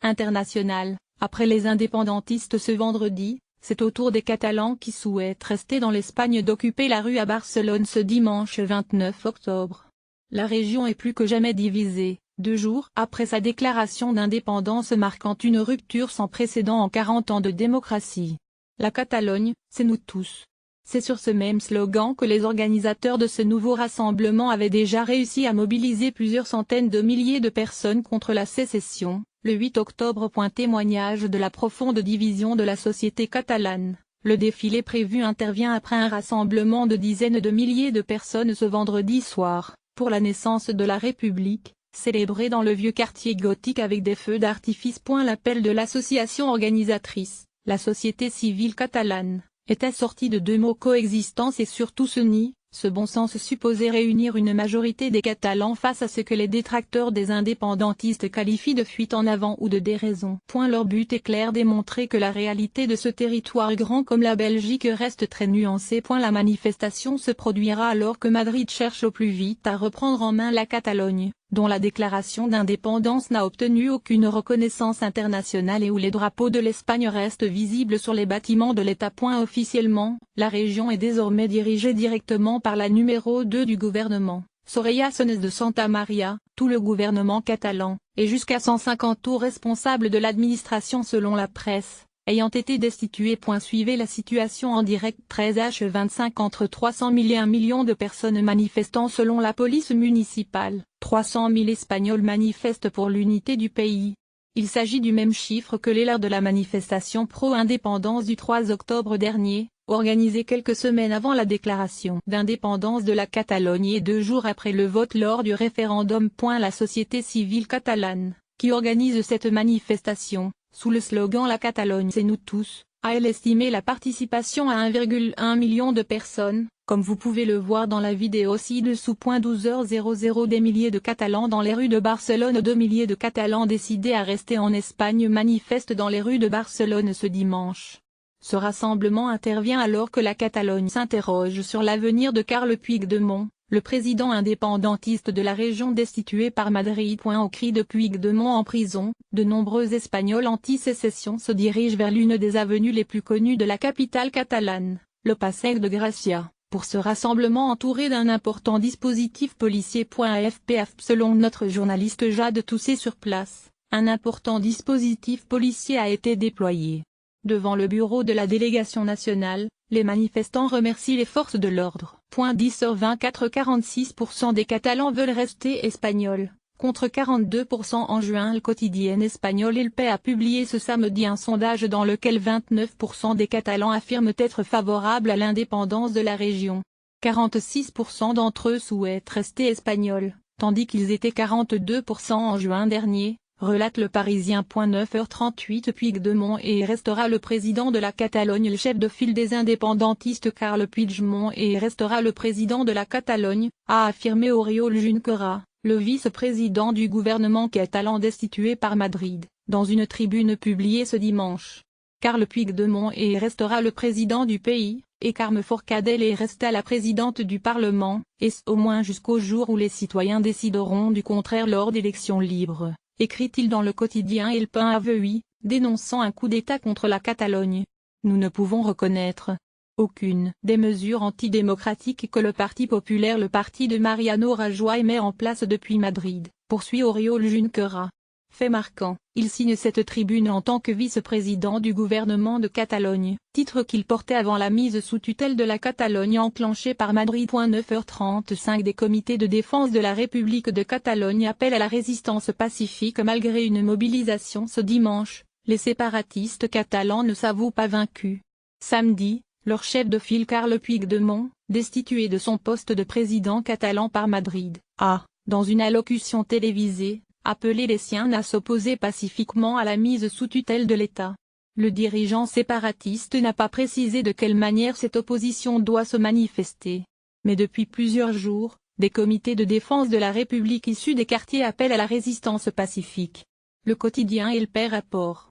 International. Après les indépendantistes ce vendredi, c'est au tour des Catalans qui souhaitent rester dans l'Espagne d'occuper la rue à Barcelone ce dimanche 29 octobre. La région est plus que jamais divisée, 2 jours après sa déclaration d'indépendance marquant une rupture sans précédent en 40 ans de démocratie. La Catalogne, c'est nous tous. C'est sur ce même slogan que les organisateurs de ce nouveau rassemblement avaient déjà réussi à mobiliser plusieurs centaines de milliers de personnes contre la sécession, le 8 octobre. Témoignage de la profonde division de la société catalane. Le défilé prévu intervient après un rassemblement de dizaines de milliers de personnes ce vendredi soir, pour la naissance de la République, célébré dans le vieux quartier gothique avec des feux d'artifice. L'appel de l'association organisatrice, la société civile catalane, est assorti de 2 mots: coexistence et surtout ce bon sens supposé réunir une majorité des Catalans face à ce que les détracteurs des indépendantistes qualifient de fuite en avant ou de déraison. Leur but est clair: démontrer que la réalité de ce territoire grand comme la Belgique reste très nuancée. La manifestation se produira alors que Madrid cherche au plus vite à reprendre en main la Catalogne, dont la déclaration d'indépendance n'a obtenu aucune reconnaissance internationale et où les drapeaux de l'Espagne restent visibles sur les bâtiments de l'État. Officiellement, la région est désormais dirigée directement par la numéro 2 du gouvernement, Soraya Sáenz de Santamaría. Tout le gouvernement catalan, et jusqu'à 150 hauts responsables de l'administration selon la presse, ayant été destitués. Suivez la situation en direct. 13h25. Entre 300 000 et 1 million de personnes manifestant selon la police municipale. 300 000 Espagnols manifestent pour l'unité du pays. Il s'agit du même chiffre que lors de la manifestation pro-indépendance du 3 octobre dernier, organisée quelques semaines avant la déclaration d'indépendance de la Catalogne et 2 jours après le vote lors du référendum. La société civile catalane, qui organise cette manifestation, sous le slogan La Catalogne c'est nous tous, a elle estimé la participation à 1,1 million de personnes, comme vous pouvez le voir dans la vidéo ci-dessous. 12h00. Des milliers de Catalans dans les rues de Barcelone. 2 milliers de Catalans décidés à rester en Espagne manifestent dans les rues de Barcelone ce dimanche. Ce rassemblement intervient alors que la Catalogne s'interroge sur l'avenir de Carles Puigdemont, le président indépendantiste de la région destitué par Madrid. Au cri de Puigdemont en prison, de nombreux Espagnols anti-sécession se dirigent vers l'une des avenues les plus connues de la capitale catalane, le Passeig de Gràcia, pour ce rassemblement entouré d'un important dispositif policier. AFP. Selon notre journaliste Jade Toussé sur place, un important dispositif policier a été déployé. Devant le bureau de la délégation nationale, les manifestants remercient les forces de l'ordre. 10h24. 46% des Catalans veulent rester espagnols, contre 42% en juin. Le quotidien espagnol El País a publié ce samedi un sondage dans lequel 29% des Catalans affirment être favorables à l'indépendance de la région. 46% d'entre eux souhaitent rester espagnols, tandis qu'ils étaient 42% en juin dernier, relate le Parisien. 9h38. Puigdemont et restera le président de la Catalogne. Le chef de file des indépendantistes Carles Puigdemont et restera le président de la Catalogne, a affirmé Oriol Junqueras, le vice-président du gouvernement catalan destitué par Madrid, dans une tribune publiée ce dimanche. Carles Puigdemont et restera le président du pays, et Carme Forcadell est restée la présidente du Parlement, et au moins jusqu'au jour où les citoyens décideront du contraire lors d'élections libres, écrit-il dans le quotidien El País, dénonçant un coup d'État contre la Catalogne. Nous ne pouvons reconnaître aucune des mesures antidémocratiques que le Parti populaire, le parti de Mariano Rajoy, met en place depuis Madrid, poursuit Oriol Junqueras. Fait marquant, il signe cette tribune en tant que vice-président du gouvernement de Catalogne, titre qu'il portait avant la mise sous tutelle de la Catalogne enclenchée par Madrid. 9h35. Des comités de défense de la République de Catalogne appellent à la résistance pacifique malgré une mobilisation ce dimanche. Les séparatistes catalans ne s'avouent pas vaincus. Samedi, leur chef de file Carles Puigdemont, destitué de son poste de président catalan par Madrid, a, dans une allocution télévisée, appelé les siens à s'opposer pacifiquement à la mise sous tutelle de l'État. Le dirigeant séparatiste n'a pas précisé de quelle manière cette opposition doit se manifester. Mais depuis plusieurs jours, des comités de défense de la République issus des quartiers appellent à la résistance pacifique. Le quotidien El País rapporte.